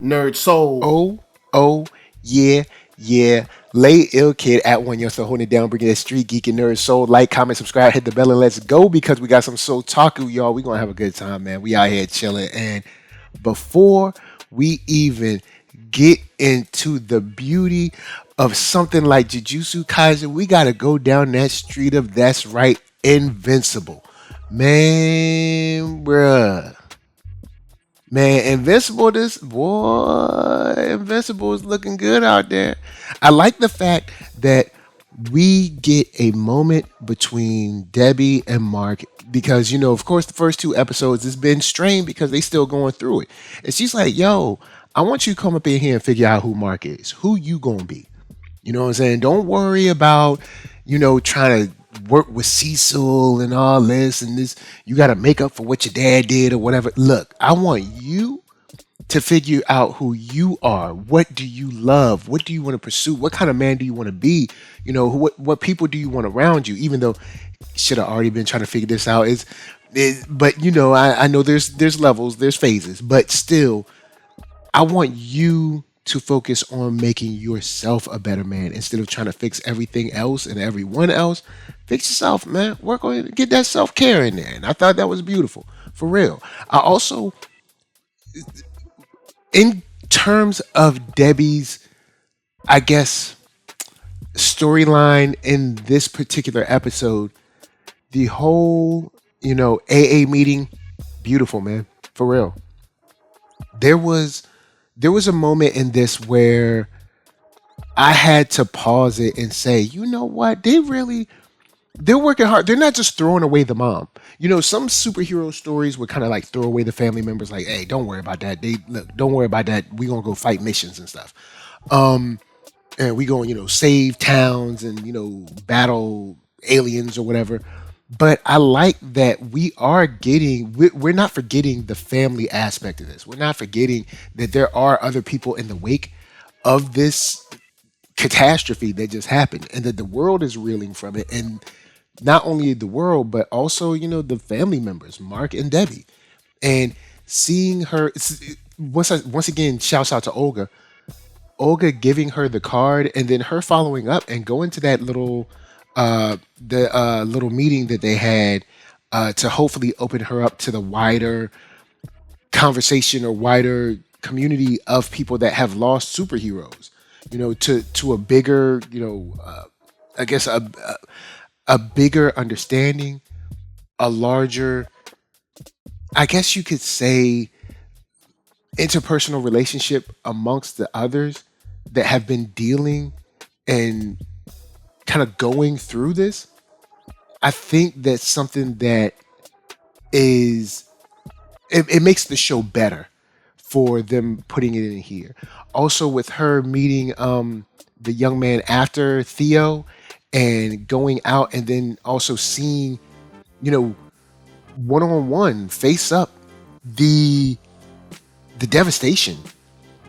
Nerd Soul. Oh, oh, yeah, yeah. Lay ill kid at OneYoungsta holding it down, bringing that street geek and nerd soul. Like, comment, subscribe, hit the bell, and let's go because we got some Soultaku, y'all. We gonna have a good time, man. We out here chilling. And before we even get into the beauty of something like Jujutsu Kaisen, we gotta go down that street of that's right, Invincible. Man, bruh. Man, Invincible is looking good out there. I like the fact that we get a moment between Debbie and Mark because of course, the first two episodes has been strained because they still going through it. And she's like, "Yo, I want you to come up in here and figure out who Mark is. Who you gonna be? You know what I'm saying? Don't worry about, trying to work with Cecil and all this and this. You got to make up for what your dad did or whatever. Look, I want you to figure out who you are. What do you love? What do you want to pursue? What kind of man do you want to be? What people do you want around you? Even though should have already been trying to figure this out. But I know there's levels, there's phases, but still, I want you to focus on making yourself a better man instead of trying to fix everything else and everyone else. Fix yourself, man. Work on it. Get that self care in there. And I thought that was beautiful, for real. I also, in terms of Debbie's, I guess, storyline in this particular episode, the whole, AA meeting, beautiful, man, for real. There was there was a moment in this where I had to pause it and say, you know what? They're working hard. They're not just throwing away the mom. Some superhero stories would kind of like throw away the family members, like, hey, don't worry about that. Don't worry about that. We gonna go fight missions and stuff. Um, and we going, save towns and battle aliens or whatever. But I like that we're not forgetting the family aspect of this. We're not forgetting that there are other people in the wake of this catastrophe that just happened and that the world is reeling from it. And not only the world, but also, the family members, Mark and Debbie. And seeing her, once again, shouts out to Olga. Olga giving her the card and then her following up and going to that little meeting that they had to hopefully open her up to the wider conversation or wider community of people that have lost superheroes. To a bigger, I guess a bigger understanding, a larger, I guess you could say, interpersonal relationship amongst the others that have been dealing and kind of going through this. I think that's something that is it makes the show better for them putting it in here. Also with her meeting the young man after Theo and going out and then also seeing, you know, one on one, face up the devastation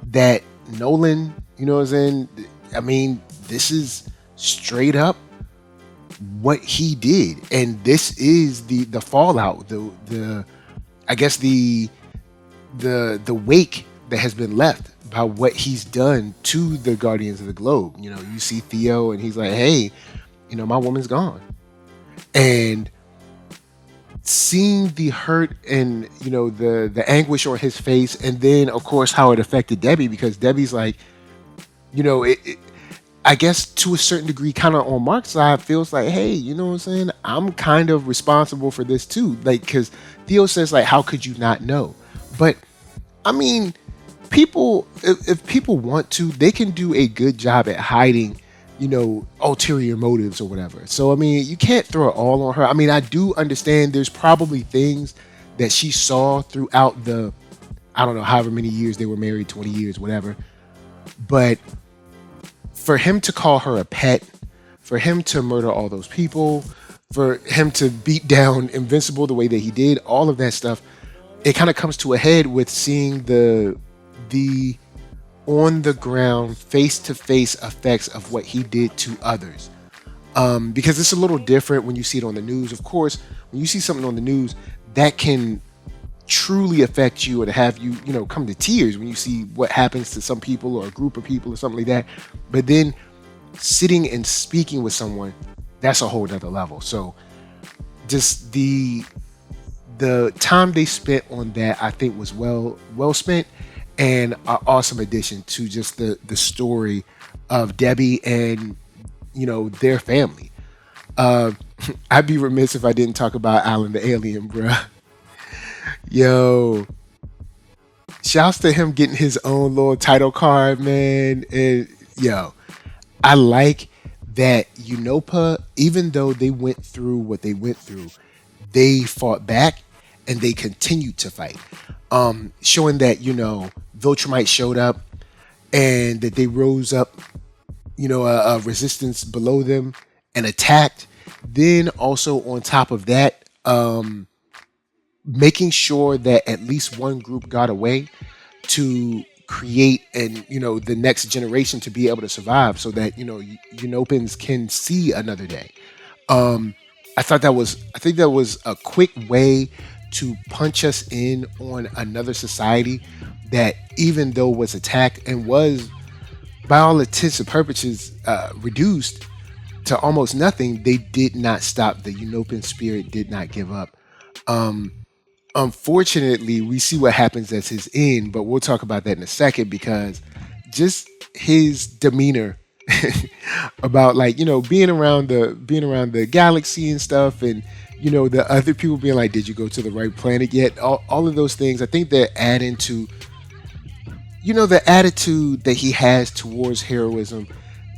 that Nolan, what I'm saying? I mean, this is straight up what he did. And this is the fallout, the I guess the wake that has been left by what he's done to the Guardians of the Globe. You see Theo and he's like, hey, my woman's gone. And seeing the hurt and the anguish on his face, and then of course how it affected Debbie, because Debbie's like, I guess to a certain degree, kind of on Mark's side, feels like, hey, you know what I'm saying? I'm kind of responsible for this too. Like, because Theo says, like, how could you not know? But I mean, people, if people want to, they can do a good job at hiding, ulterior motives or whatever. So I mean, you can't throw it all on her. I mean, I do understand there's probably things that she saw throughout the, I don't know, however many years they were married, 20 years, whatever. But for him to call her a pet, for him to murder all those people, for him to beat down Invincible the way that he did, all of that stuff, it kind of comes to a head with seeing the on the ground, face to face effects of what he did to others. Because it's a little different when you see it on the news. Of course, when you see something on the news, that can truly affect you or to have you, come to tears when you see what happens to some people or a group of people or something like that. But then sitting and speaking with someone, that's a whole nother level. So just the time they spent on that, I think, was well spent, and an awesome addition to just the story of Debbie and their family. Uh, I'd be remiss if I didn't talk about Alan the alien, bruh. Yo, shouts to him getting his own little title card, man. And yo, I like that Unopa, even though they went through what they went through, they fought back and they continued to fight. Showing that, Viltrumite showed up and that they rose up, a resistance below them and attacked. Then also on top of that, making sure that at least one group got away to create and the next generation to be able to survive so that Unopans can see another day. um I think that was a quick way to punch us in on another society that, even though was attacked and was by all intents and purposes reduced to almost nothing, they did not stop. The Unopan spirit did not give up. um Unfortunately, we see what happens as his end, but we'll talk about that in a second because just his demeanor about, like, being around the galaxy and stuff, and the other people being like, did you go to the right planet yet? All of those things, I think, that add into the attitude that he has towards heroism,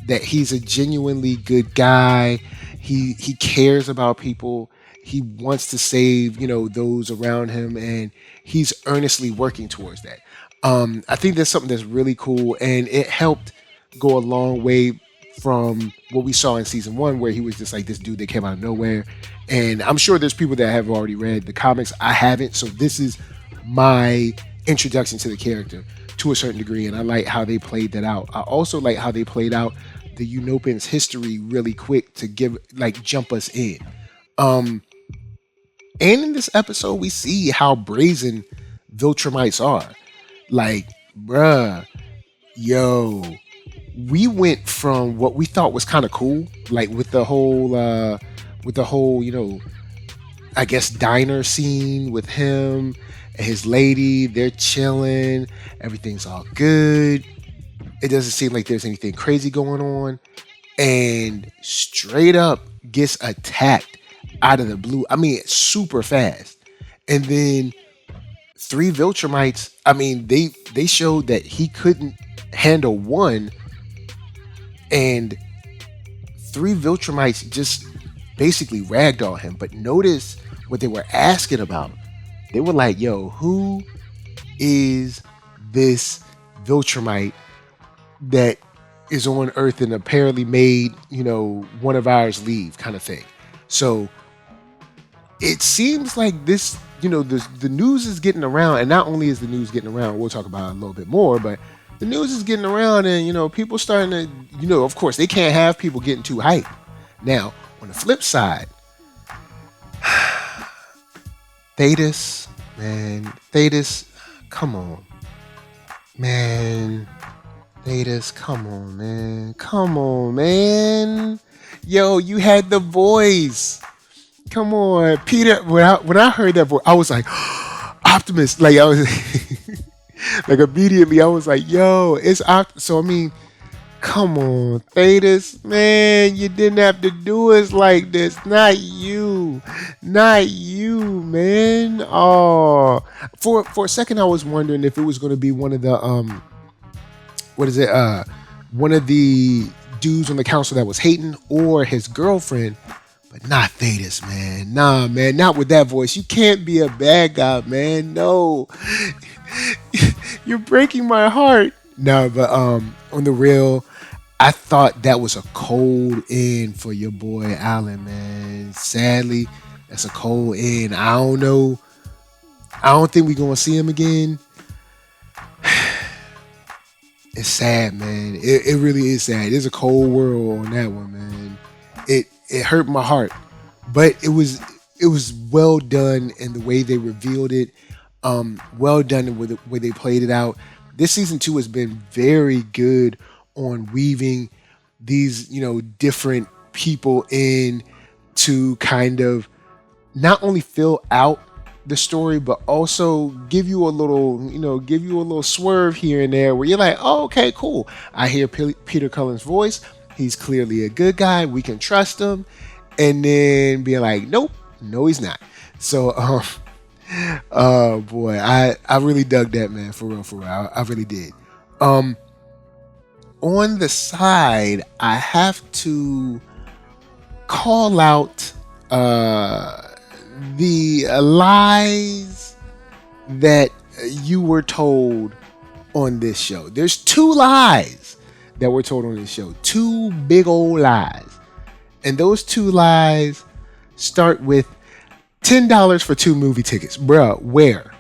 that he's a genuinely good guy. He cares about people. He wants to save, those around him, and he's earnestly working towards that. I think that's something that's really cool, and it helped go a long way from what we saw in season one, where he was just like this dude that came out of nowhere. And I'm sure there's people that have already read the comics. I haven't, so this is my introduction to the character to a certain degree, and I like how they played that out. I also like how they played out the Unopans' history really quick to jump us in. Um, and in this episode, we see how brazen Viltrumites are. Like, bruh, yo, we went from what we thought was kind of cool, like with the whole, I guess, diner scene with him and his lady. They're chilling, everything's all good. It doesn't seem like there's anything crazy going on, and straight up gets attacked out of the blue. I mean, super fast. And then three Viltrumites, I mean, they showed that he couldn't handle one, and three Viltrumites just basically ragdoll him. But notice what they were asking about. They were like, yo, who is this Viltrumite that is on Earth and apparently made, one of ours leave, kind of thing. So it seems like this, the news is getting around, and not only is the news getting around, we'll talk about it a little bit more, but the news is getting around, and people starting to, of course, they can't have people getting too hyped. Now, on the flip side, Thetis, man, come on, man. Thetis, come on, man. Yo, you had the voice. Come on, Peter. When I heard that voice, I was like, Optimus. Like, I was like, immediately, I was like, yo, it's Optimus. So I mean, come on, Thetis, man, you didn't have to do us like this. Not you, man. Oh, for a second, I was wondering if it was going to be one of the what is it? One of the dudes on the council that was hating, or his girlfriend, but not Thetis, man. Nah, man, not with that voice. You can't be a bad guy, man. No, you're breaking my heart. No, but on the real, I thought that was a cold end for your boy Alan, man. Sadly, that's a cold end. I don't know. I don't think we're gonna see him again. It's sad, man. It really is sad. There's a cold world on that one, man. It hurt my heart, but it was well done in the way they revealed it. Well done with the way they played it out. This season 2 has been very good on weaving these, different people in to kind of not only fill out the story, but also give you a little, give you a little swerve here and there where you're like, oh, okay, cool. I hear Peter Cullen's voice. He's clearly a good guy. We can trust him. And then being like, nope, no, he's not. So, oh boy, I really dug that, man, for real, for real. I really did. On the side, I have to call out the lies that you were told on this show. There's 2 lies that were told on this show. 2 big old lies. And those 2 lies start with $10 for 2 movie tickets. Bruh, where?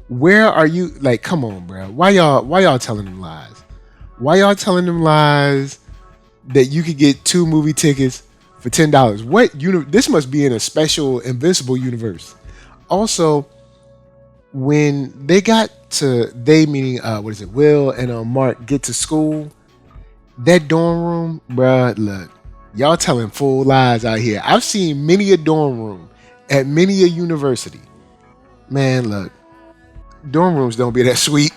Where are you? Like, come on, bruh. Why y'all telling them lies? Why y'all telling them lies that you could get 2 movie tickets for $10? This must be in a special Invincible universe. Also, when they meaning Will and Mark get to school, that dorm room, bruh, look, y'all telling full lies out here. I've seen many a dorm room at many a university. Man, look, dorm rooms don't be that sweet.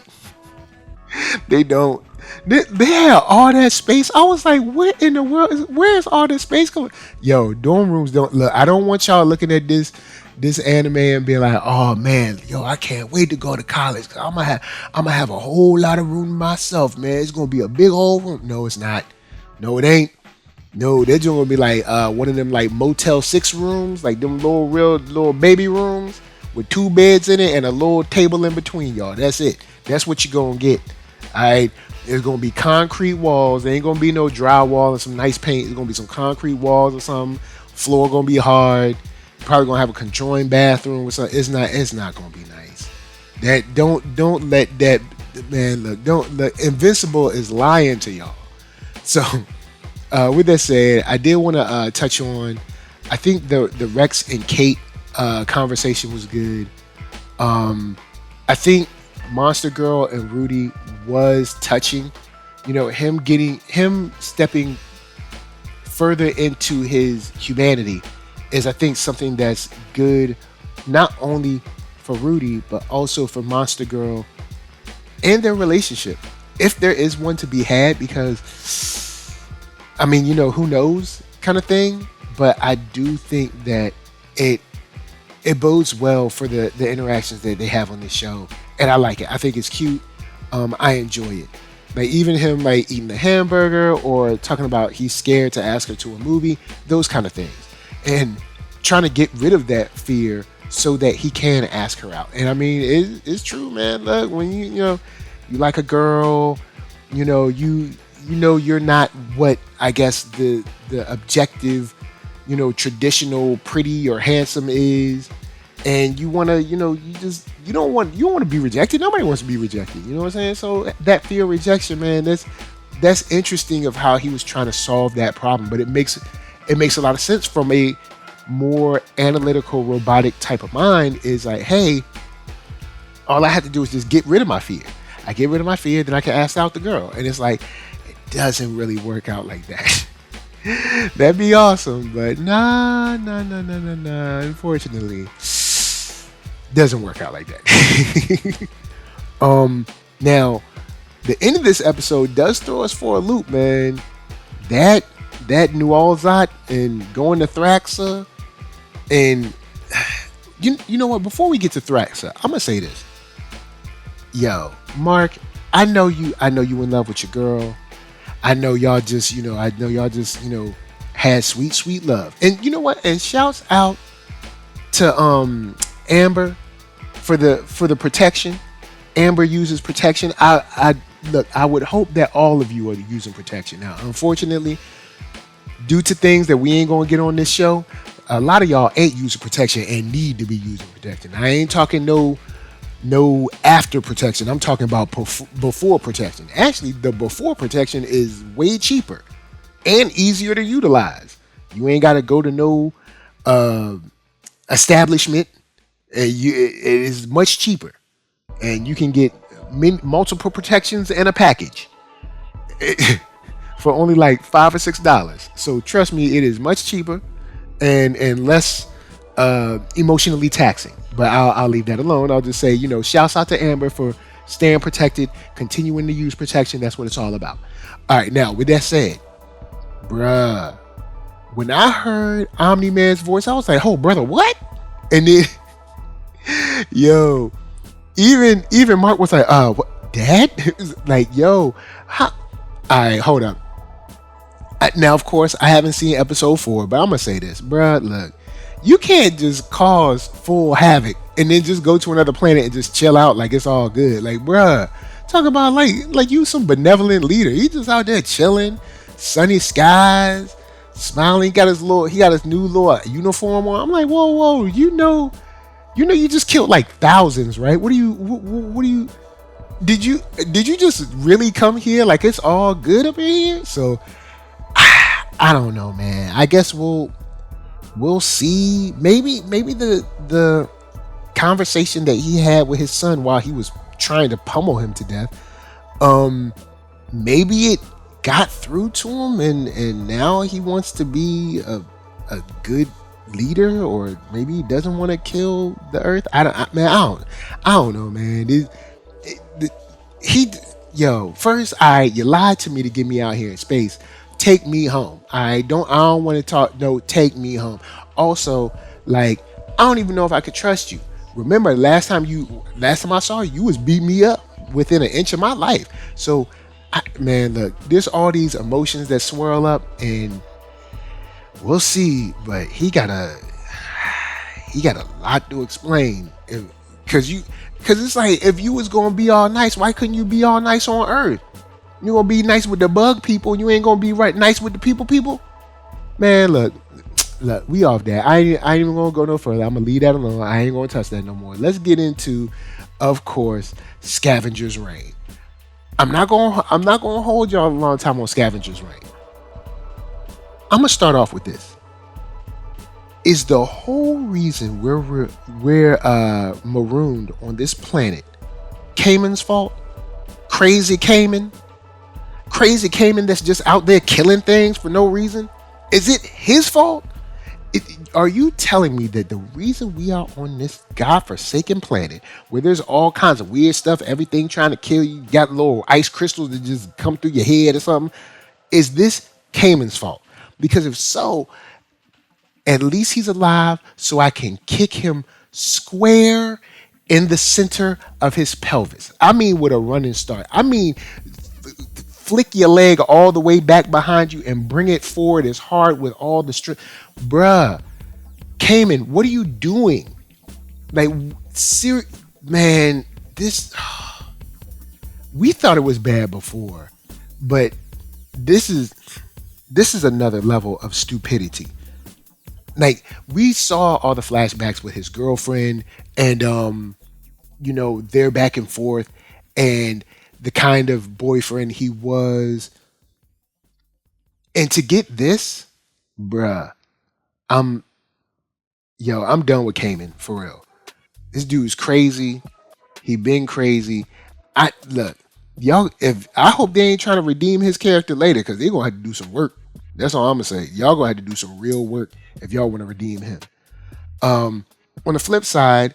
They don't. They have all that space. I was like, what in the world? Where's all this space coming? Yo, dorm rooms don't look. I don't want y'all looking at this anime and being like, oh man, yo, I can't wait to go to college. Cause I'm gonna have a whole lot of room myself, man. It's gonna be a big old room. No, it's not. No, it ain't. No, they're just gonna be like one of them like Motel 6 rooms, like them little baby rooms with 2 beds in it and a little table in between, y'all. That's it. That's what you're gonna get. Alright. There's gonna be concrete walls. There ain't gonna be no drywall and some nice paint. There's gonna be some concrete walls or something. Floor gonna be hard. Probably gonna have a conjoined bathroom or something. It's not gonna be nice. That don't let that, man, look, Invincible is lying to y'all. So with that said, I did want to touch on, I think the Rex and Kate conversation was good. I think Monster Girl and Rudy was touching. Him stepping further into his humanity is, I think, something that's good, not only for Rudy, but also for Monster Girl and their relationship, if there is one to be had, because, I mean, who knows kind of thing, but I do think that it bodes well for the interactions that they have on this show, and I like it. I think it's cute. I enjoy it. Like, even him like eating the hamburger or talking about he's scared to ask her to a movie, those kind of things, and trying to get rid of that fear so that he can ask her out. And I mean, it's true, man. Look, when you like a girl, you're not what I guess the objective, traditional pretty or handsome is, and you want to, you don't want to be rejected. Nobody wants to be rejected. You know what I'm saying? So that fear of rejection, man, that's interesting of how he was trying to solve that problem. But it makes a lot of sense from a more analytical, robotic type of mind. Is like, hey, all I have to do is just get rid of my fear. I get rid of my fear, then I can ask out the girl. And it's like, it doesn't really work out like that. That'd be awesome, but nah. Unfortunately, doesn't work out like that. Now, the end of this episode does throw us for a loop, man. That New Alzat and going to Thraxa, and you know what? Before we get to Thraxa, I'm gonna say this. Yo, Mark, I know you in love with your girl. I know y'all just, had sweet love. And you know what? And shouts out to Amber for the protection. Amber uses protection. I would hope that all of you are using protection. Now, unfortunately, due to things that we ain't gonna get on this show, a lot of y'all ain't using protection and need to be using protection. I ain't talking no after protection. I'm talking about before protection. Actually, the before protection is way cheaper and easier to utilize. You ain't got to go to no establishment It is much cheaper, and you can get multiple protections and a package for only like $5 or $6. So trust me, it is much cheaper and less emotionally taxing. But I'll leave that alone. I'll just say, shouts out to Amber for staying protected, continuing to use protection. That's what it's all about. All right, now with that said, bruh, when I heard Omni Man's voice, I was like, "Oh, brother, what?" And then, yo, even Mark was like, what, Dad?" Like, yo, how? All right, hold up. Now, of course, I haven't seen episode 4, but I'm gonna say this, bruh. Look, you can't just cause full havoc and then just go to another planet and just chill out like it's all good. Like, bruh, talk about like you some benevolent leader. He just out there chilling, sunny skies, smiling. He got his new little uniform on. I'm like, whoa, you just killed like thousands, right? What do you? Did you just really come here like it's all good up in here? So I don't know, man. I guess we'll see. Maybe the conversation that he had with his son while he was trying to pummel him to death, maybe it got through to him, and now he wants to be a good leader, or maybe he doesn't want to kill the earth. I don't know, man. First, you lied to me to get me out here in space. Take me home. I don't want to talk. No, take me home. Also, like, I don't even know if I could trust you. Remember, last time I saw you, was beating me up within an inch of my life. So, man, look, there's all these emotions that swirl up, and we'll see. But he got a lot to explain. Because it's like, if you was gonna be all nice, why couldn't you be all nice on Earth? You gonna be nice with the bug people, you ain't gonna be right nice with the people. Man, look, we off that. I ain't even gonna go no further. I'm gonna leave that alone. I ain't gonna touch that no more. Let's get into, of course, Scavenger's Reign. I'm not gonna hold y'all a long time on Scavenger's Reign. I'm gonna start off with this. Is the whole reason we're marooned on this planet Cayman's fault? Crazy Cayman that's just out there killing things for no reason? Is it his fault? Are you telling me that the reason we are on this godforsaken planet, where there's all kinds of weird stuff, everything trying to kill you, got little ice crystals that just come through your head or something, is this Cayman's fault? Because if so, at least he's alive, so I can kick him square in the center of his pelvis. I mean, with a running start. I mean, flick your leg all the way back behind you and bring it forward as hard with all the strength. Bruh, Cayman, what are you doing? Like, man, this... We thought it was bad before, but this is another level of stupidity. Like, we saw all the flashbacks with his girlfriend and, their back and forth and the kind of boyfriend he was. And to get this, bruh, I'm done with Cayman, for real. This dude's crazy. He been crazy. I hope they ain't trying to redeem his character later, because they're going to have to do some work. That's all I'm going to say. Y'all going to have to do some real work if y'all want to redeem him. On the flip side,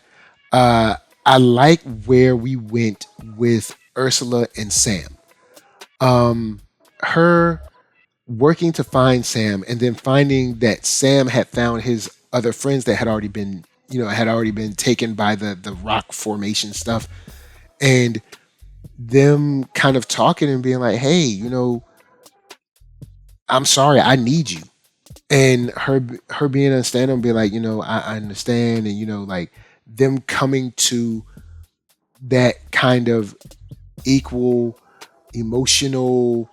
I like where we went with Ursula and Sam. Her working to find Sam, and then finding that Sam had found his other friends that had already been taken by the rock formation stuff, and them kind of talking and being like, hey, I'm sorry, I need you. And her being understanding and being like, I understand. And, like, them coming to that kind of equal, emotional,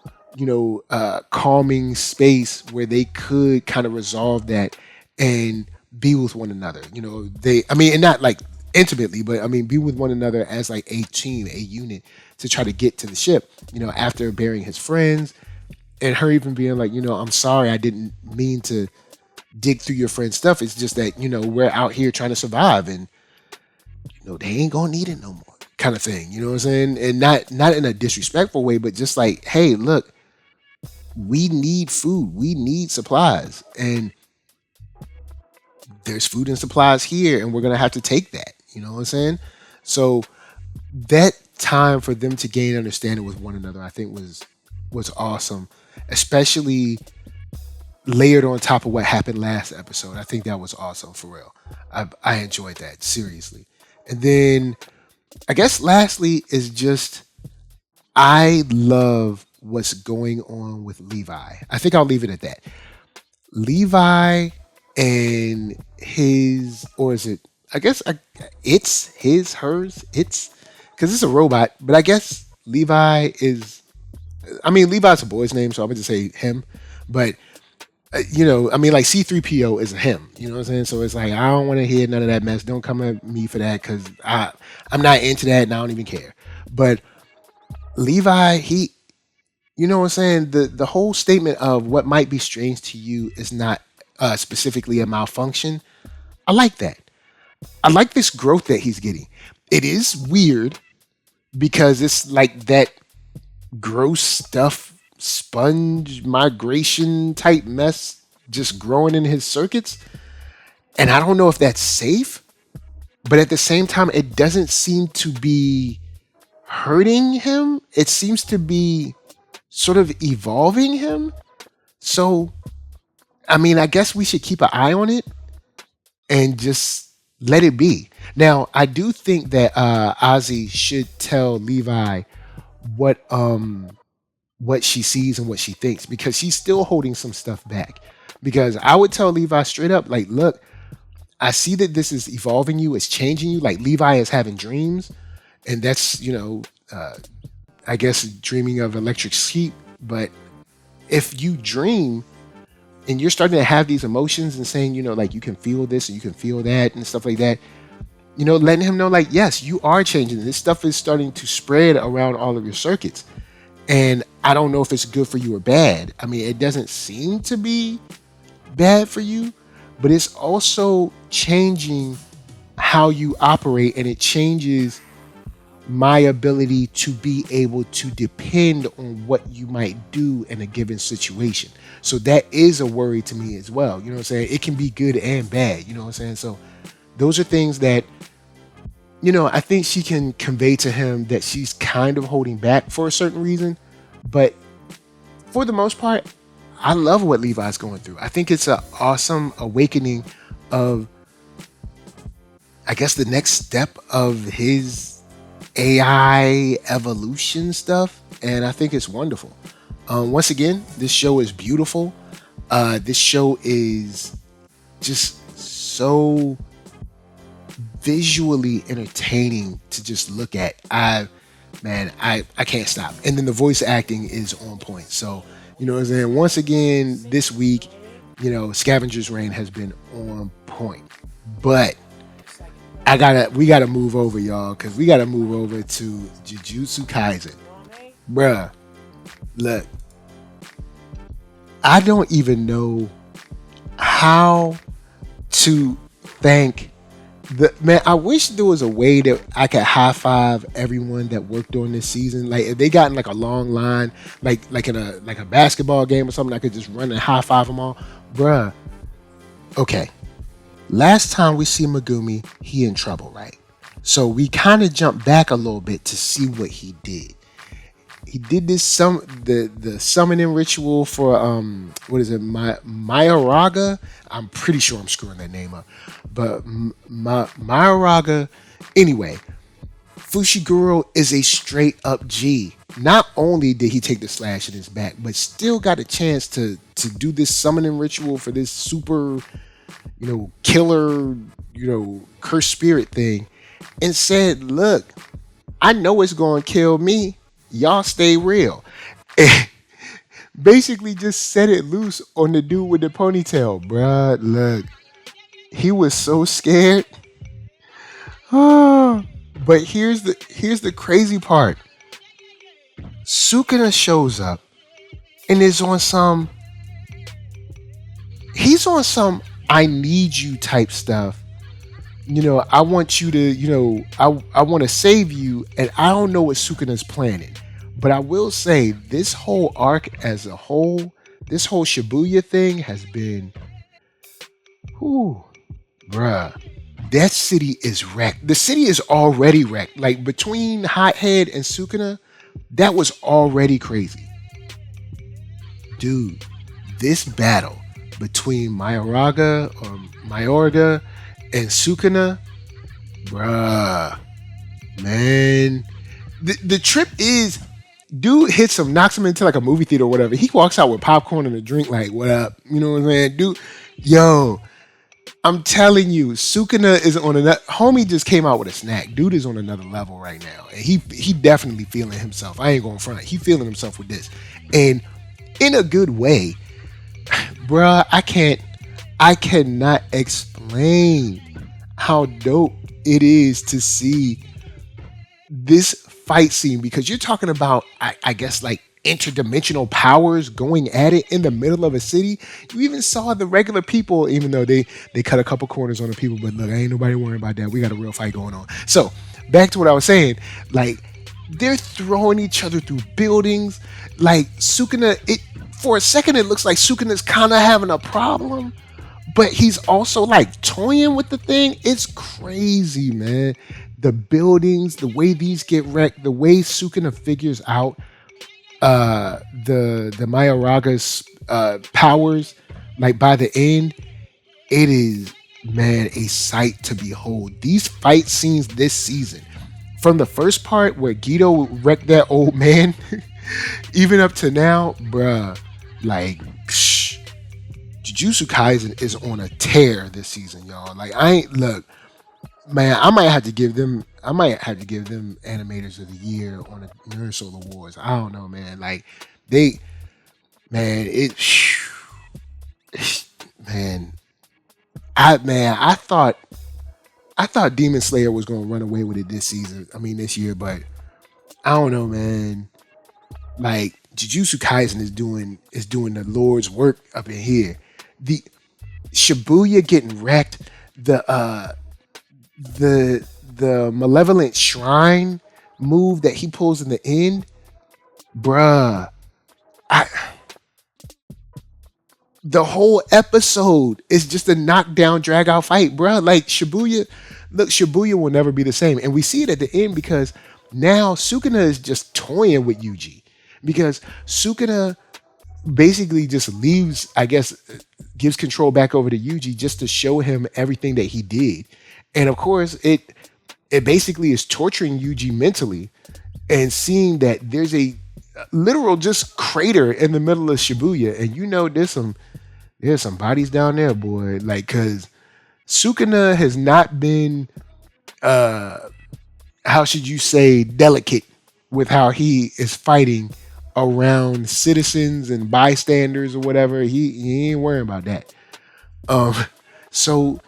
calming space where they could kind of resolve that and be with one another. And not like intimately, but be with one another as like a team, a unit, to try to get to the ship, after burying his friends. And her even being like, I'm sorry, I didn't mean to dig through your friend's stuff. It's just that, we're out here trying to survive. And no, they ain't gonna need it no more, kind of thing. You know what I'm saying? And not in a disrespectful way, but just like, hey, look, we need food, we need supplies, and there's food and supplies here, and we're gonna have to take that. You know what I'm saying? So that time for them to gain understanding with one another, I think was awesome, especially layered on top of what happened last episode. I think that was awesome for real. I enjoyed that seriously. And then I guess lastly is just I love what's going on with Levi. I think I'll leave it at that. Levi and his, or is it? I guess it's his, hers, it's because it's a robot. But I guess Levi is. I mean, Levi's a boy's name, so I'm gonna just say him. But I mean, like C3PO is a him. You know what I'm saying? So it's like I don't want to hear none of that mess. Don't come at me for that because I'm not into that and I don't even care. But Levi, he, you know what I'm saying? The whole statement of what might be strange to you is not specifically a malfunction. I like that. I like this growth that he's getting. It is weird because it's like that gross stuff, sponge migration type mess just growing in his circuits. And I don't know if that's safe, but at the same time, it doesn't seem to be hurting him. It seems to be sort of evolving him. So, I mean, I guess we should keep an eye on it and just let it be. Now, I do think that Ozzy should tell Levi what she sees and what she thinks, because she's still holding some stuff back. Because I would tell Levi straight up, like, look, I see that this is evolving you, it's changing you. Like Levi is having dreams, and that's, I guess dreaming of electric sheep. But if you dream and you're starting to have these emotions and saying, like you can feel this and you can feel that and stuff like that, letting him know, like, yes, you are changing. This stuff is starting to spread around all of your circuits. And I don't know if it's good for you or bad. I mean, it doesn't seem to be bad for you, but it's also changing how you operate, and it changes my ability to be able to depend on what you might do in a given situation. So that is a worry to me as well. You know what I'm saying? It can be good and bad. You know what I'm saying? So those are things that, I think she can convey to him that she's kind of holding back for a certain reason. But for the most part, I love what Levi's going through. I think it's an awesome awakening of, I guess, the next step of his AI evolution stuff. And I think it's wonderful. Once again, this show is beautiful. This show is just so visually entertaining to just look at. I can't stop. And then the voice acting is on point. So, you know what I'm saying? Once again, this week, Scavenger's Reign has been on point. But we gotta move over, y'all, because we gotta move over to Jujutsu Kaisen. Bruh, look, I don't even know how to thank man. I wish there was a way that I could high five everyone that worked on this season. Like if they got in like a long line, like in a basketball game or something, I could just run and high five them all. Bruh. Okay. Last time we see Megumi, he in trouble, right? So we kind of jump back a little bit to see what he did. He did this the summoning ritual for what is it, Mayoraga? I'm pretty sure I'm screwing that name up, but Mayoraga. Anyway, Fushiguro is a straight up G. Not only did he take the slash in his back, but still got a chance to do this summoning ritual for this super, killer, cursed spirit thing, and said, "Look, I know it's gonna kill me. Y'all stay real." Basically just set it loose on the dude with the ponytail. Bruh, look. He was so scared. But here's the crazy part. Sukuna shows up and is on some I need you type stuff I want you to, I want to save you, and I don't know what Sukuna's planning. But I will say this whole arc as a whole, this whole Shibuya thing has been, whew, bruh. That city is wrecked. The city is already wrecked. Like between Hothead and Sukuna, that was already crazy. Dude, this battle between Mayorga and Sukuna, bruh, man. The trip is, dude hits him, knocks him into like a movie theater or whatever. He walks out with popcorn and a drink, like, what up? You know what I'm saying? Dude, yo, I'm telling you, Sukuna is on another. Homie just came out with a snack. Dude is on another level right now, and he definitely feeling himself. I ain't going front. He feeling himself with this, and in a good way, bruh. I cannot explain how dope it is to see this fight scene, because you're talking about, I guess, like interdimensional powers going at it in the middle of a city. You even saw the regular people, even though they cut a couple corners on the people, but look, ain't nobody worrying about that. We got a real fight going on. So back to what I was saying, like they're throwing each other through buildings. Like Sukuna, it for a second it looks like Sukuna's kind of having a problem, but he's also like toying with the thing. It's crazy, man. The buildings, the way these get wrecked, the way Sukuna figures out the Mayaraga's powers, like by the end, it is, man, a sight to behold. These fight scenes this season, from the first part where Guido wrecked that old man, even up to now, bruh, like, Jujutsu Kaisen is on a tear this season, y'all. Like, I ain't look, man. I might have to give them animators of the year on the NERDSoul Awards. I don't know, man. Like, they, man, man, I thought Demon Slayer was gonna run away with it this season. I mean, this year, but I don't know, man. Like, Jujutsu Kaisen is doing the Lord's work up in here. The Shibuya getting wrecked. The malevolent shrine move that he pulls in the end, bruh. The whole episode is just a knockdown, drag out fight, bruh. Like Shibuya will never be the same, and we see it at the end because now Sukuna is just toying with Yuji, because Sukuna basically just leaves, I guess, gives control back over to Yuji just to show him everything that he did. And of course, it basically is torturing Yuji mentally, and seeing that there's a literal just crater in the middle of Shibuya, and there's some bodies down there, boy. Like, cause Sukuna has not been how should you say, delicate with how he is fighting around citizens and bystanders or whatever. He ain't worrying about that. So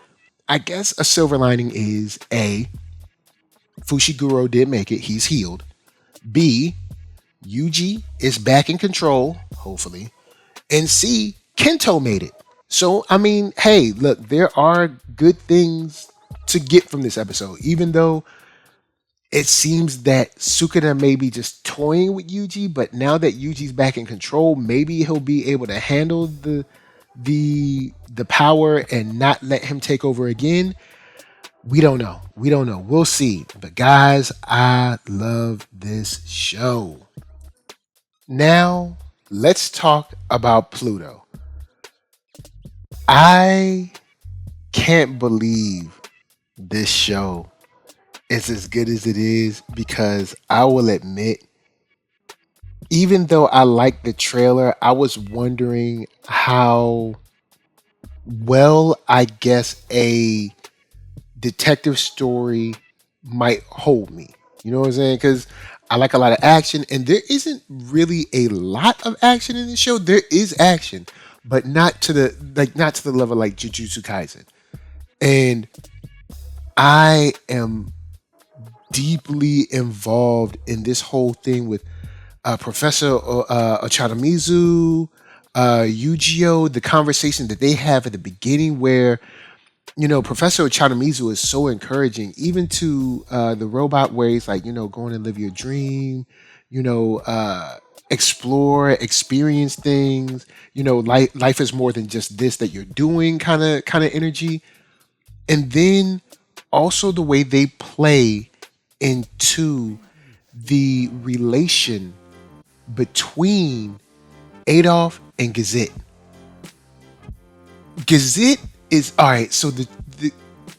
I guess a silver lining is A, Fushiguro did make it. He's healed. B, Yuji is back in control, hopefully. And C, Kento made it. So, I mean, hey, look, there are good things to get from this episode, even though it seems that Sukuna may be just toying with Yuji, but now that Yuji's back in control, maybe he'll be able to handle the power and not let him take over again. We don't know. We'll see. But guys, I love this show. Now, let's talk about Pluto. I can't believe this show is as good as it is, because I will admit, even though I liked the trailer, I was wondering how well, I guess, a detective story might hold me. You know what I'm saying? Because I like a lot of action, and there isn't really a lot of action in the show. There is action, but not to the level like Jujutsu Kaisen. And I am deeply involved in this whole thing with Professor Ochadamizu, Yujio, the conversation that they have at the beginning where Professor Chanamizu is so encouraging, even to the robot, where he's like, go on and live your dream, you know, uh, explore, experience things. Life is more than just this that you're doing, kind of energy. And then also the way they play into the relation between Adolf and Gazette. Gazette is all right. So the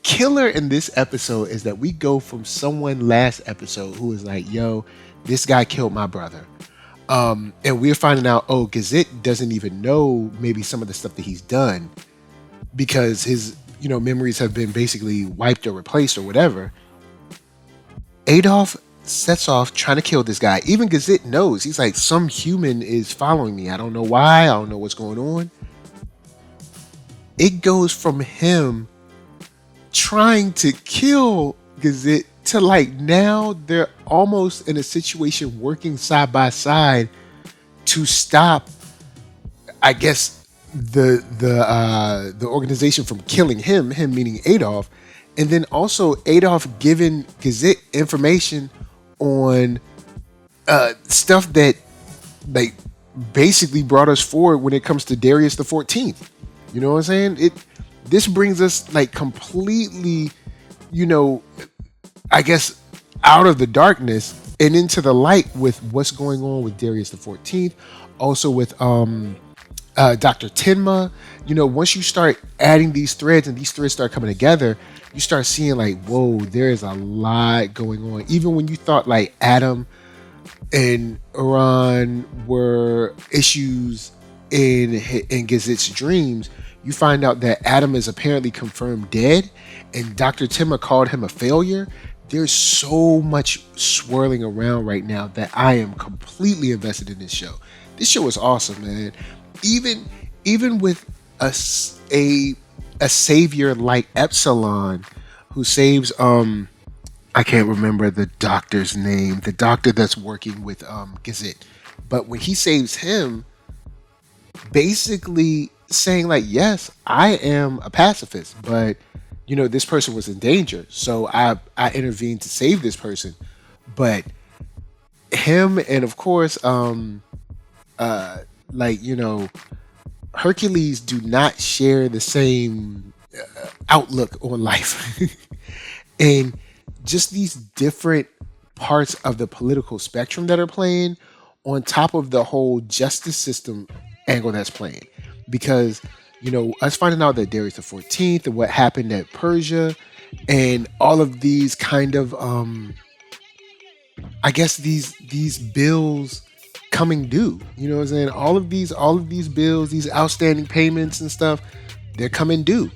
killer in this episode is that we go from someone last episode who was like, "Yo, this guy killed my brother," and we're finding out, oh, Gazette doesn't even know maybe some of the stuff that he's done because his memories have been basically wiped or replaced or whatever. Adolf sets off trying to kill this guy. Even Gazette knows. He's like, some human is following me. I don't know why. I don't know what's going on. It goes from him trying to kill Gazette to like now they're almost in a situation working side by side to stop, I guess, the organization from killing him meaning Adolf, and then also Adolf giving Gazette information on stuff that like basically brought us forward when it comes to Darius the 14th. You know what I'm saying? This brings us like completely, I guess, out of the darkness and into the light with what's going on with Darius the 14th, also with Dr. Tenma. Once you start adding these threads and these threads start coming together, you start seeing like, whoa, there is a lot going on. Even when you thought like Adam and Iran were issues in Gazette's dreams, you find out that Adam is apparently confirmed dead, and Dr. Timma called him a failure. There's so much swirling around right now that I am completely invested in this show. This show is awesome, man. Even with a savior like Epsilon, who saves I can't remember the doctor's name, the doctor that's working with Gazette, but when he saves him, basically saying like, yes, I am a pacifist, but this person was in danger, so I intervened to save this person. But him and of course like Hercules do not share the same outlook on life. And just these different parts of the political spectrum that are playing on top of the whole justice system angle that's playing, because us finding out that Darius the 14th and what happened at Persia and all of these kind of I guess these bills coming due, what I'm saying, all of these bills, these outstanding payments and stuff, they're coming due.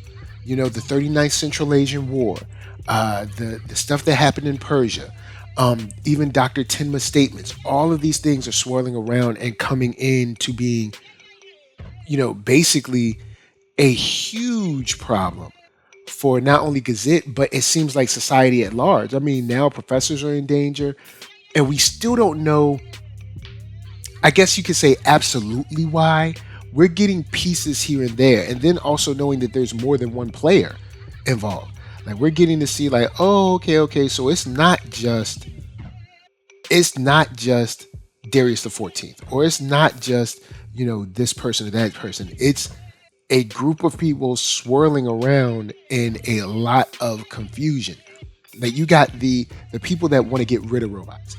The 39th Central Asian War, the stuff that happened in Persia, even Dr. Tenma's statements, all of these things are swirling around and coming in to being basically a huge problem for not only Gazette, but it seems like society at large. I mean, now professors are in danger, and we still don't know, I guess you could say, absolutely why. We're getting pieces here and there, and then also knowing that there's more than one player involved. Like, we're getting to see like, oh, okay, so it's not just Darius the 14th, or it's not just this person or that person. It's a group of people swirling around in a lot of confusion. Like, you got the people that want to get rid of robots.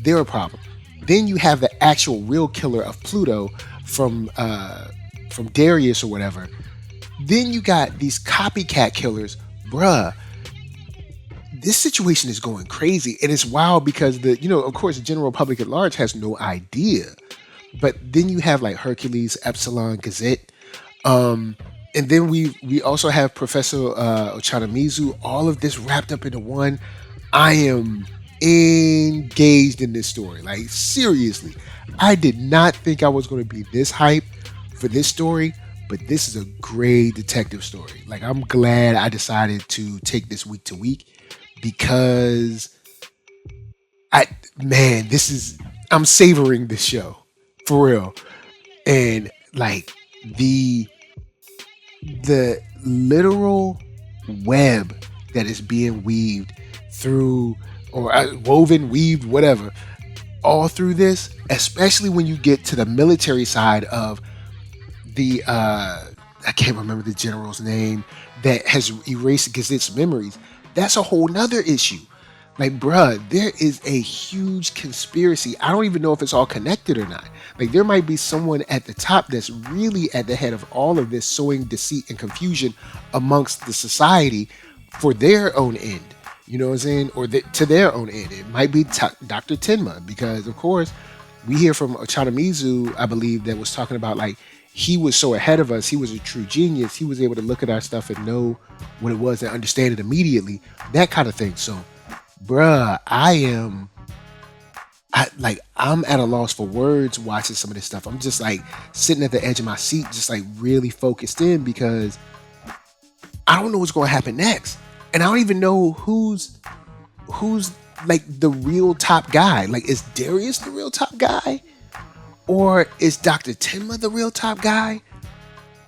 They're a problem. Then you have the actual real killer of Pluto from Darius or whatever. Then you got these copycat killers. Bruh, this situation is going crazy, and it's wild because of course the general public at large has no idea. But then you have like Hercules, Epsilon, Gazette, and then we also have Professor Ochanamizu. All of this wrapped up into one. I am engaged in this story. Like, seriously, I did not think I was going to be this hyped for this story, but this is a great detective story. Like, I'm glad I decided to take this week to week, because I'm savoring this show for real. And like the literal web that is being weaved through, or woven, weaved, whatever, all through this, especially when you get to the military side of the I can't remember the general's name that has erased Gazette's memories. That's a whole nother issue. Like, bruh, there is a huge conspiracy. I don't even know if it's all connected or not. Like, there might be someone at the top that's really at the head of all of this, sowing deceit and confusion amongst the society for their own end. You know what I'm saying? Or to their own end. It might be Dr. Tenma, because, of course, we hear from Chanamizu, I believe, that was talking about, like, he was so ahead of us. He was a true genius. He was able to look at our stuff and know what it was and understand it immediately. That kind of thing. So, bruh, I'm at a loss for words watching some of this stuff. I'm just like sitting at the edge of my seat, just like really focused in, because I don't know what's going to happen next. And I don't even know who's like the real top guy. Like, is Darius the real top guy? Or is Dr. Tenma the real top guy?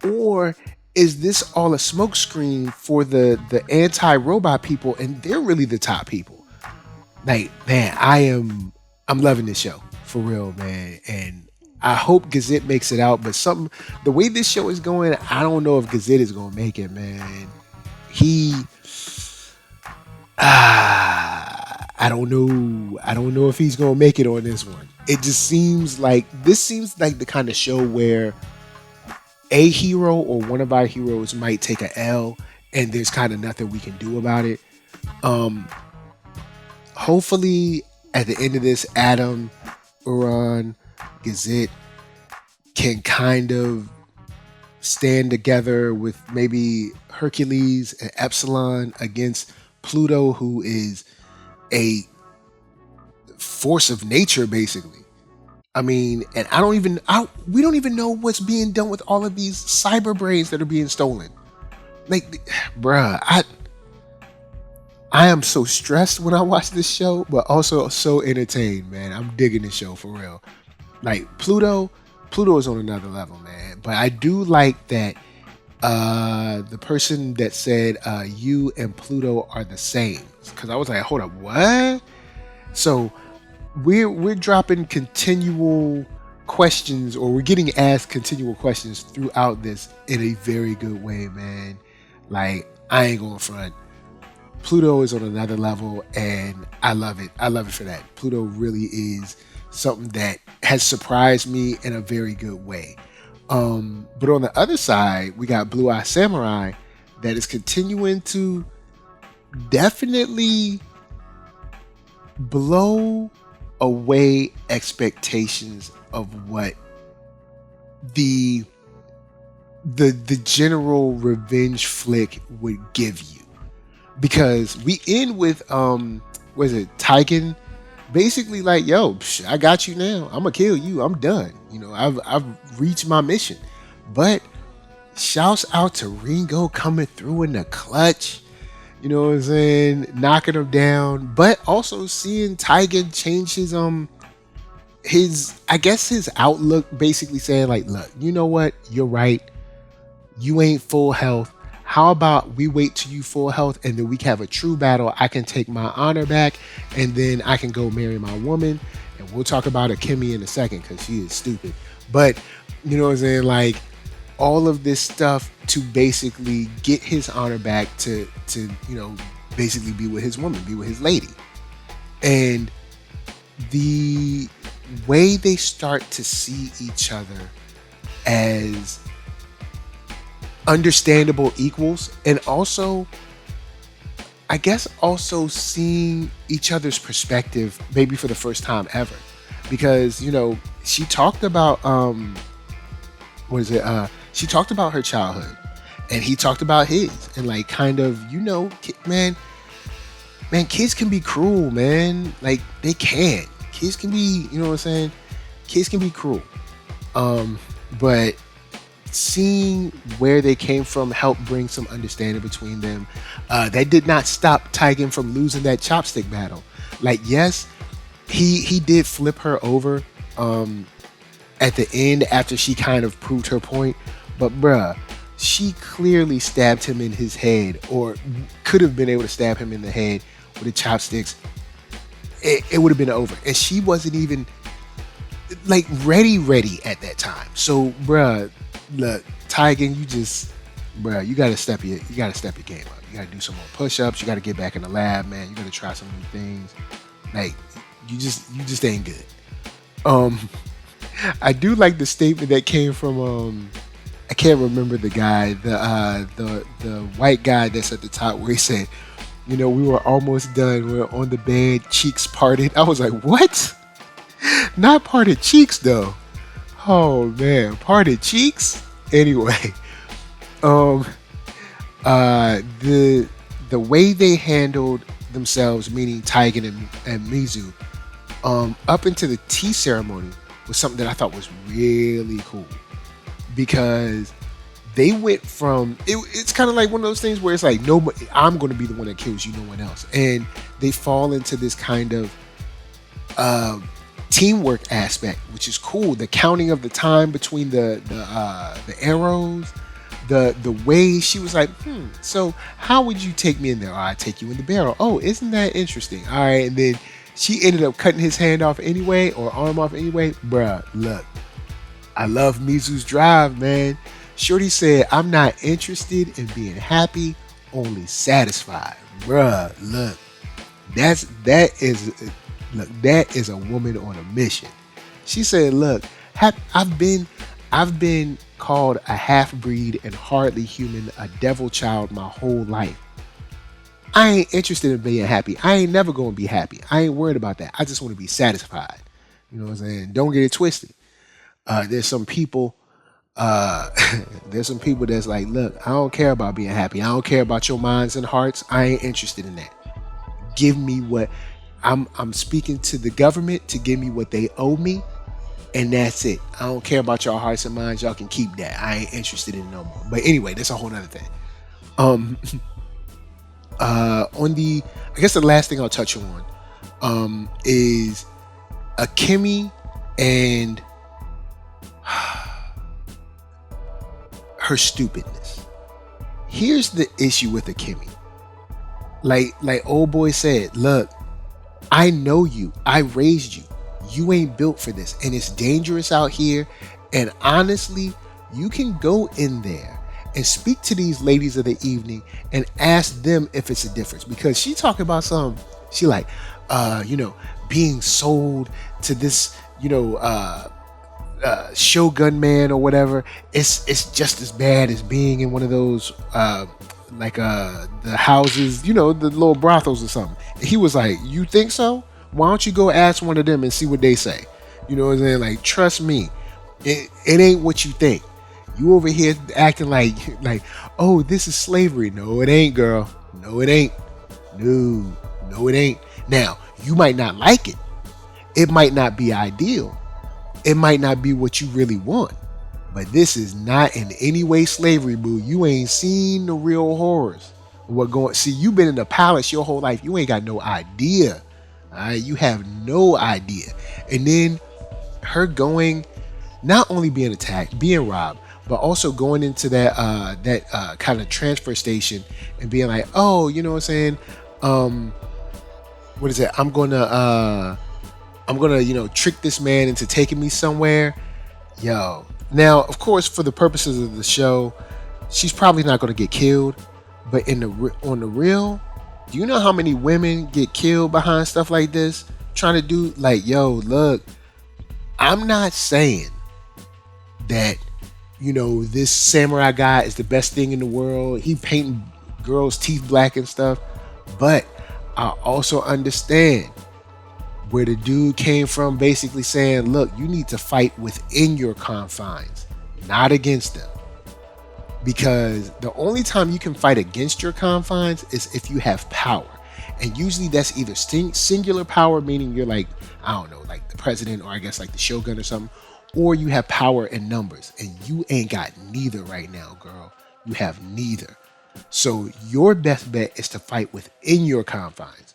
Or is this all a smokescreen for the anti-robot people, and they're really the top people? Like, man, I'm loving this show for real, man. And I hope Gazette makes it out. But the way this show is going, I don't know if Gazette is gonna make it, man. I don't know if he's gonna make it on this one. It just seems like the kind of show where a hero or one of our heroes might take a L, and there's kind of nothing we can do about it. Hopefully at the end of this, Adam, Uran, Gazette can kind of stand together with maybe Hercules and Epsilon against Pluto, who is a force of nature, basically. I mean, and we don't even know what's being done with all of these cyber brains that are being stolen. Like, bruh, I am so stressed when I watch this show, but also so entertained, man. I'm digging this show for real. Like, Pluto is on another level, man. But I do like that the person that said you and Pluto are the same, because I was like, hold up, what? So we're dropping continual questions, or we're getting asked continual questions throughout this in a very good way, man. Like, I ain't going front. Pluto is on another level, and I love it. I love it for that. Pluto really is something that has surprised me in a very good way. But on the other side, we got Blue Eye Samurai that is continuing to definitely blow away expectations of what the general revenge flick would give you. Because we end with what is it, Taiken basically like, yo, I got you now. I'm gonna kill you. I'm done. You know, I've reached my mission. But shouts out to Ringo coming through in the clutch. You know what I'm saying? Knocking him down. But also seeing Taigen change his outlook, basically saying like, look, you know what? You're right. You ain't full health. How about we wait till you full health, and then we can have a true battle. I can take my honor back, and then I can go marry my woman. And we'll talk about Akemi in a second, because she is stupid. But, you know what I'm saying? Like, all of this stuff to basically get his honor back, to you know, basically be with his woman, be with his lady. And the way they start to see each other as understandable equals, and also, I guess, also seeing each other's perspective maybe for the first time ever. Because, you know, she talked about she talked about her childhood, and he talked about his, and like, kind of, you know, man, kids can be cruel, man. Like, they can. Kids can be, you know what I'm saying? Kids can be cruel. But seeing where they came from helped bring some understanding between them. That did not stop Taigen from losing that chopstick battle. Like, yes, he did flip her over at the end after she kind of proved her point. But bruh, she clearly stabbed him in his head, or could have been able to stab him in the head with the chopsticks. It would have been over. And she wasn't even like ready at that time. So, bruh, look, Tigan, bruh, you gotta step your game up. You gotta do some more push-ups. You gotta get back in the lab, man. You gotta try some new things. Like, you just ain't good. Um, I do like the statement that came from I can't remember the guy, the white guy that's at the top, where he said, we were almost done. We were on the bed, cheeks parted. I was like, what? Not parted cheeks though. Oh man, parted cheeks. Anyway, um, the way they handled themselves, meaning Tigan and Mizu, up into the tea ceremony was something that I thought was really cool, because they went from it's kind of like one of those things where it's like, nobody, I'm going to be the one that kills you, no one else, and they fall into this kind of teamwork aspect, which is cool. The counting of the time between the arrows, the way she was like, so how would you take me in there? Oh, I take you in the barrel. Oh, isn't that interesting? All right, and then she ended up cutting his hand off anyway, or arm off anyway. Bruh, look, I love Mizu's drive, man. Shorty said, I'm not interested in being happy, only satisfied. Bruh, look, that is a woman on a mission. She said, look, I've been called a half-breed and hardly human, a devil child my whole life. I ain't interested in being happy. I ain't never going to be happy. I ain't worried about that. I just want to be satisfied. You know what I'm saying? Don't get it twisted. There's some people there's some people that's like, look, I don't care about being happy. I don't care about your minds and hearts. I ain't interested in that. Give me what I'm speaking to the government to give me what they owe me, and that's it. I don't care about your hearts and minds. Y'all can keep that. I ain't interested in it no more. But anyway, that's a whole nother thing. On I guess the last thing I'll touch on is Akemi and her stupidness. Here's the issue with Akemi. Like old boy said, look, I know you. I raised you. You ain't built for this, and it's dangerous out here. And honestly, you can go in there and speak to these ladies of the evening and ask them if it's a difference, because she talking about she like, being sold to this, Shogun man or whatever. It's just as bad as being in one of those the houses, the little brothels or something. And he was like, you think so? Why don't you go ask one of them and see what they say? You know what I'm saying? Like, trust me, it ain't what you think. You over here acting like, oh, this is slavery. No, it ain't, girl. No, it ain't. No, it ain't. Now, you might not like it. It might not be ideal. It might not be what you really want. But this is not in any way slavery, boo. You ain't seen the real horrors. See, you've been in the palace your whole life. You ain't got no idea. All right, you have no idea. And then her going, not only being attacked, being robbed, but also going into that kind of transfer station and being like, oh, you know what I'm saying? What is it? I'm gonna trick this man into taking me somewhere. Yo. Now, of course, for the purposes of the show, she's probably not gonna get killed. But on the real, do you know how many women get killed behind stuff like this? Trying to do like, yo, look, I'm not saying that, this samurai guy is the best thing in the world. He painting girls' teeth black and stuff. But I also understand where the dude came from, basically saying, look, you need to fight within your confines, not against them. Because the only time you can fight against your confines is if you have power. And usually that's either singular power, meaning you're like, I don't know, like the president, or I guess like the shogun or something, or you have power in numbers. And you ain't got neither right now, girl. You have neither. So your best bet is to fight within your confines.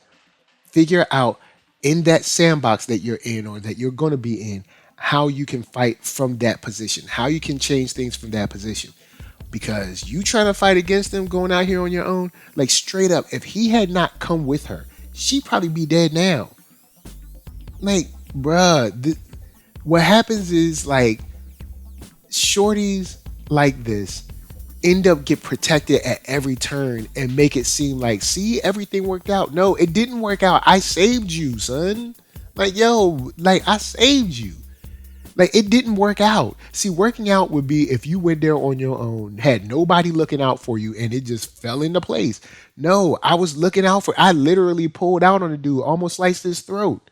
Figure out in that sandbox that you're in, or that you're going to be in, how you can fight from that position, how you can change things from that position. because you trying to fight against them going out here on your own. Like straight up, if he had not come with her, she'd probably be dead now. Like, bruh, what happens is like shorties like this end up get protected at every turn and make it seem like, see, everything worked out. No, it didn't work out. I saved you, son. Like, yo, like I saved you. Like it didn't work out. See, working out would be if you went there on your own, had nobody looking out for you, and it just fell into place. No, I was looking out for. I literally pulled out on the dude, almost sliced his throat.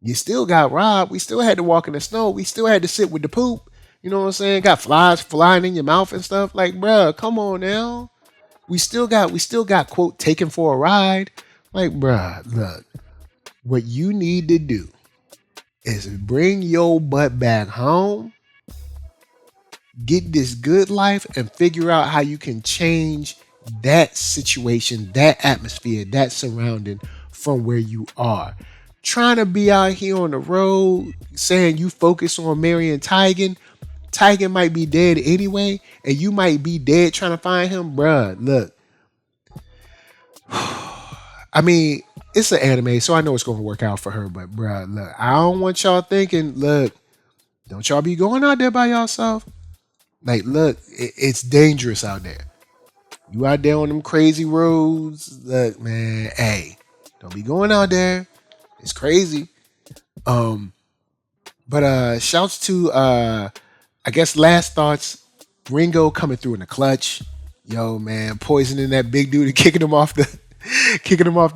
You still got robbed. We still had to walk in the snow. We still had to sit with the poop. You know what I'm saying? Got flies flying in your mouth and stuff. Like, bruh, come on now. We still got quote taken for a ride. Like, bruh, look, what you need to do is bring your butt back home, get this good life, and figure out how you can change that situation, that atmosphere, that surrounding from where you are. Trying to be out here on the road saying you focus on marrying Tigan. Tigan might be dead anyway, and you might be dead trying to find him. Bruh, look. I mean, it's an anime, so I know it's going to work out for her, but bruh, look, I don't want y'all thinking, look, don't y'all be going out there by yourself. Like, look, it's dangerous out there. You out there on them crazy roads. Look, man, hey, don't be going out there. It's crazy. But shouts to I guess last thoughts, Ringo coming through in the clutch. Yo, man, poisoning that big dude and kicking him off the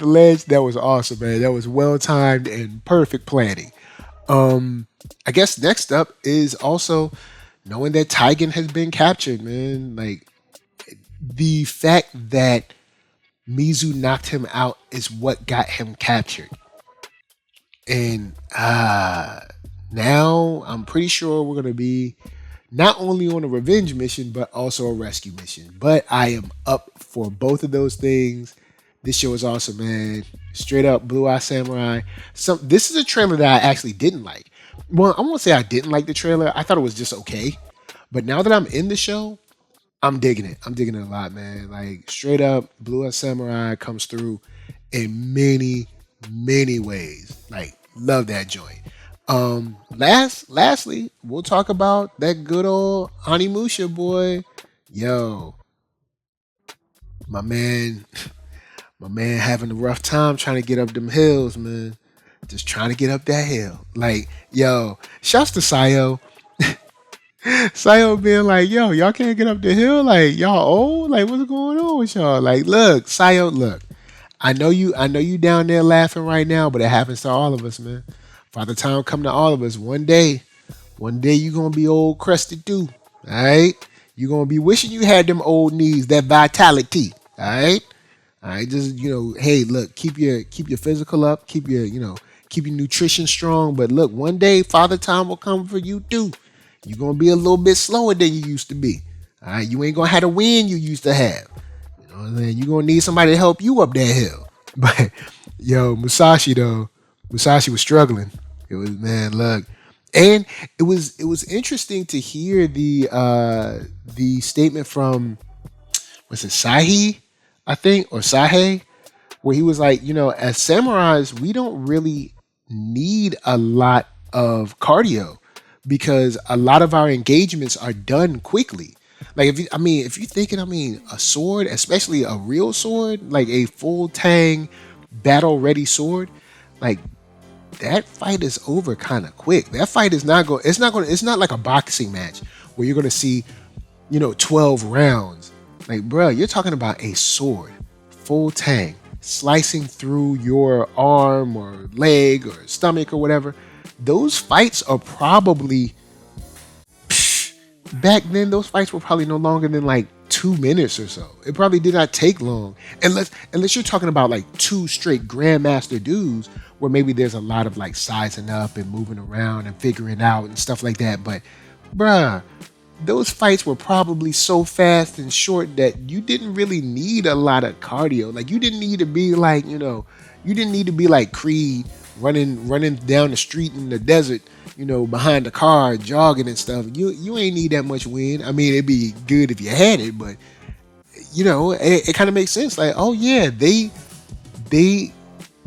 ledge. That was awesome, man. That was well timed and perfect planning. I guess next up is also knowing that Tigan has been captured, man. Like the fact that Mizu knocked him out is what got him captured. And now I'm pretty sure we're gonna be not only on a revenge mission, but also a rescue mission. But I am up for both of those things. This show is awesome, man. Straight up Blue Eye Samurai. This is a trailer that I actually didn't like. Well, I won't say I didn't like the trailer. I thought it was just okay. But now that I'm in the show, I'm digging it. I'm digging it a lot, man. Like straight up, Blue Eye Samurai comes through in many, many ways. Like, love that joint. Lastly, we'll talk about that good old Onimusha boy. Yo, my man having a rough time trying to get up them hills, man. Just trying to get up that hill. Like, yo, shouts to Sayo. Sayo being like, yo, y'all can't get up the hill? Like, y'all old? Like, what's going on with y'all? Like, look, Sayo, look. I know you down there laughing right now, but it happens to all of us, man. Father Time come to all of us. One day you gonna be old crusted too. Alright? You gonna be wishing you had them old knees, that vitality. Alright? Alright, just hey, look, keep your physical up, keep your nutrition strong. But look, one day Father Time will come for you too. You're gonna be a little bit slower than you used to be. Alright, you ain't gonna have the wind you used to have. You know what I'm saying? You're gonna need somebody to help you up that hill. But yo, Musashi was struggling. It was, man, look. And it was interesting to hear the statement from, was it Sahi, I think, or Sahe, where he was like, as samurais, we don't really need a lot of cardio because a lot of our engagements are done quickly. Like if you're thinking, a sword, especially a real sword, like a full tang battle ready sword, like that fight is over kind of quick. That fight is it's not like a boxing match where you're going to see, 12 rounds. Like, bro, you're talking about a sword, full tang, slicing through your arm or leg or stomach or whatever. Those fights are probably, back then, those fights were probably no longer than like 2 minutes or so. It probably did not take long. Unless you're talking about like 2 straight grandmaster dudes where maybe there's a lot of like sizing up and moving around and figuring out and stuff like that. But bruh, those fights were probably so fast and short that you didn't really need a lot of cardio. Like you didn't need to be like, you didn't need to be like Creed running down the street in the desert, behind the car, jogging and stuff. You ain't need that much wind. I mean, it'd be good if you had it, but it kind of makes sense. Like, oh yeah, they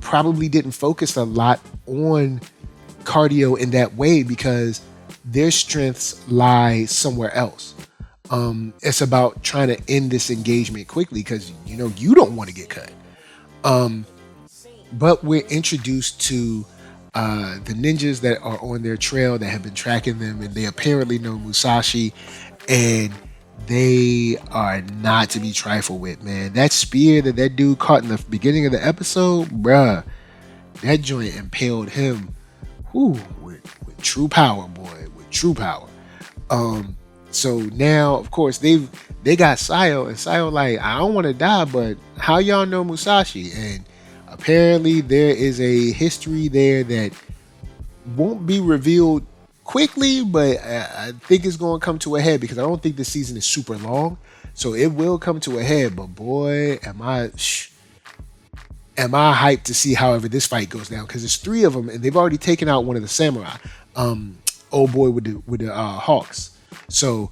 probably didn't focus a lot on cardio in that way because their strengths lie somewhere else. It's about trying to end this engagement quickly because you don't want to get cut. But we're introduced to the ninjas that are on their trail that have been tracking them, and they apparently know Musashi, and they are not to be trifled with, man. That spear that dude caught in the beginning of the episode, bruh, that joint impaled him, with true power, boy, with true power. So now, of course, they got Sayo, and Sayo like, I don't want to die, but how y'all know Musashi? And apparently there is a history there that won't be revealed quickly, but I think it's going to come to a head because I don't think this season is super long. So it will come to a head, but boy, am I hyped to see however this fight goes down because there's three of them and they've already taken out one of the samurai, old boy with the hawks. So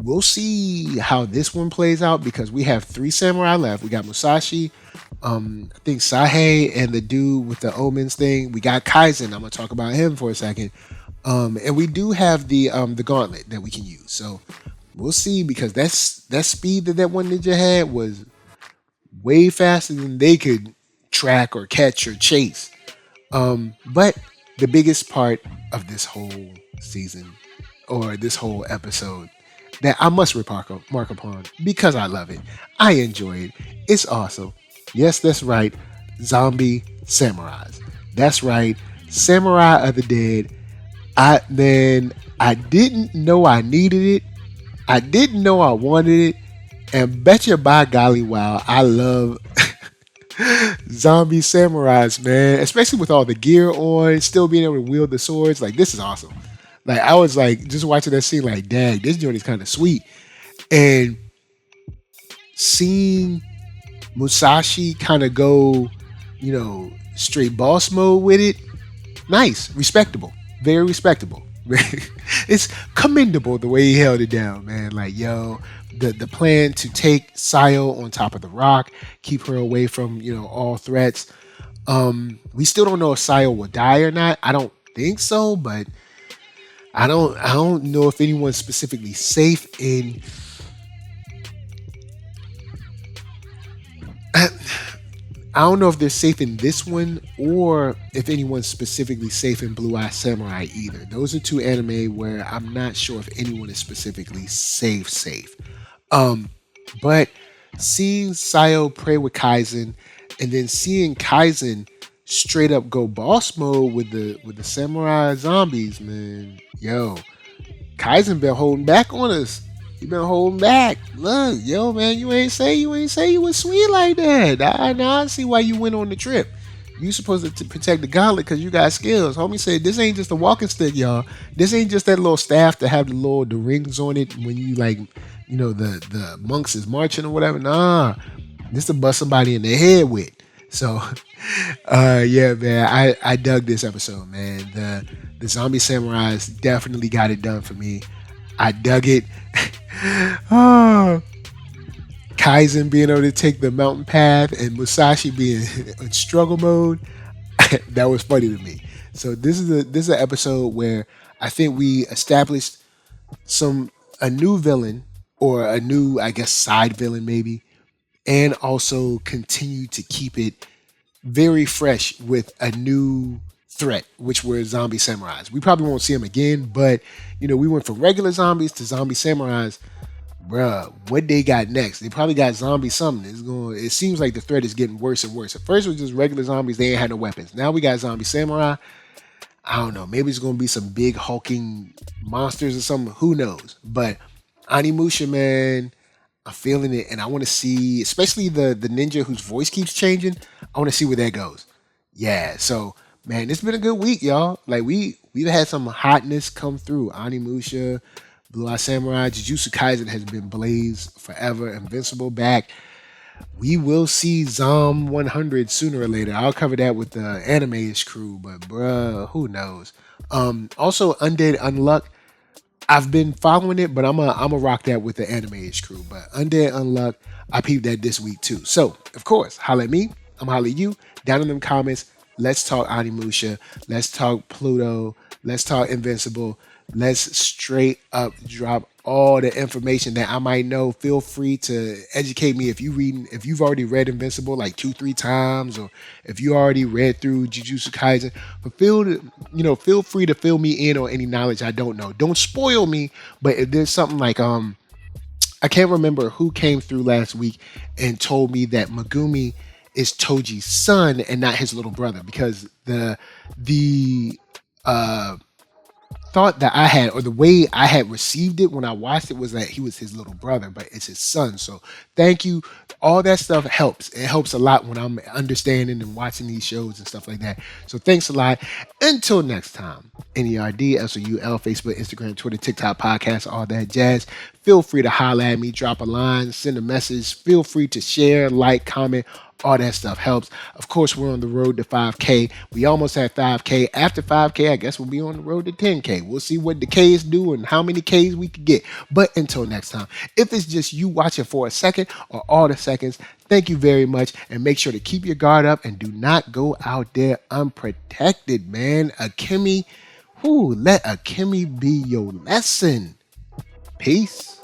we'll see how this one plays out because we have three samurai left. We got Musashi, I think Sahe, and the dude with the omens thing. We got Kaizen. I'm gonna talk about him for a second. And we do have the gauntlet that we can use. So we'll see because that speed that one ninja had was way faster than they could track or catch or chase. But the biggest part of this whole season or this whole episode that I must mark upon because I love it. I enjoy it. It's awesome. Yes, that's right. Zombie samurais. That's right. Samurai of the Dead. I didn't know I needed it. I didn't know I wanted it. And betcha by golly wow, I love zombie samurais, man. Especially with all the gear on, still being able to wield the swords. Like, this is awesome. Like, I was like, just watching that scene, like, dang, this joint is kind of sweet. And seeing Musashi kind of go, straight boss mode with it, nice, respectable, very respectable. It's commendable the way he held it down, man. Like, yo, the plan to take Sayo on top of the rock, keep her away from, all threats. We still don't know if Sayo will die or not. I don't think so, but I don't know if anyone's specifically safe in. I don't know if they're safe in this one or if anyone's specifically safe in Blue Eye Samurai either. Those are two anime where I'm not sure if anyone is specifically safe. But seeing Sayo pray with Kaizen and then seeing Kaizen straight up go boss mode with the samurai zombies, man. Yo, Kaizen been holding back on us. He been holding back. Look, yo, man, you ain't say you was sweet like that. I see why you went on the trip. You supposed to protect the gauntlet because you got skills. Homie said this ain't just a walking stick, y'all. This ain't just that little staff to have the rings on it when you the monks is marching or whatever. Nah, this to bust somebody in the head with. So, yeah, man, I dug this episode, man. The zombie samurais definitely got it done for me. I dug it. Oh, Kaizen being able to take the mountain path and Musashi being in struggle mode, that was funny to me. So this is an episode where I think we established a new villain or a new, I guess, side villain maybe, and also continue to keep it very fresh with a new threat, which were zombie samurais. We probably won't see them again, but we went from regular zombies to zombie samurais. Bruh, what they got next? They probably got zombie something. It seems like the threat is getting worse and worse. At first it was just regular zombies, they ain't had no weapons. Now we got zombie samurai. I don't know, maybe it's gonna be some big hulking monsters or something. Who knows? But Onimusha, man, I'm feeling it, and I want to see, especially the ninja whose voice keeps changing. I want to see where that goes. Yeah, so man, it's been a good week, y'all. Like we've had some hotness come through. Onimusha, Blue Eye Samurai, Jujutsu Kaisen has been blazed forever. Invincible back. we will see Zom 100 sooner or later. I'll cover that with the anime-ish crew, but bruh, who knows? Also, Undead Unluck. I've been following it, but I'm a rock that with the anime-ish crew. But Undead Unluck, I peeped that this week too. So, of course, holla at me. I'm holla at you. Down in them comments, let's talk Onimusha. Let's talk Pluto. Let's talk Invincible. Let's straight up drop all the information that I might know. Feel free to educate me if you've already read Invincible like 2-3 times, or if you already read through Jujutsu Kaisen. But feel free to fill me in on any knowledge I don't know. Don't spoil me, but if there's something like I can't remember who came through last week and told me that Megumi is Toji's son and not his little brother, because the thought that I had, or the way I had received it when I watched it, was that he was his little brother, but it's his son. So thank you. All that stuff helps. It helps a lot when I'm understanding and watching these shows and stuff like that. So thanks a lot. Until next time, NERD, SOUL, Facebook, Instagram, Twitter, TikTok, podcast, all that jazz. Feel free to holler at me, drop a line, send a message. Feel free to share, like, comment. All that stuff helps. Of course, we're on the road to 5K. We almost had 5K. After 5K, I guess we'll be on the road to 10K. We'll see what the Ks do and how many Ks we could get. But until next time, if it's just you watching for a second or all the seconds, thank you very much. And make sure to keep your guard up and do not go out there unprotected, man. Akemi, let Akemi be your lesson. Peace.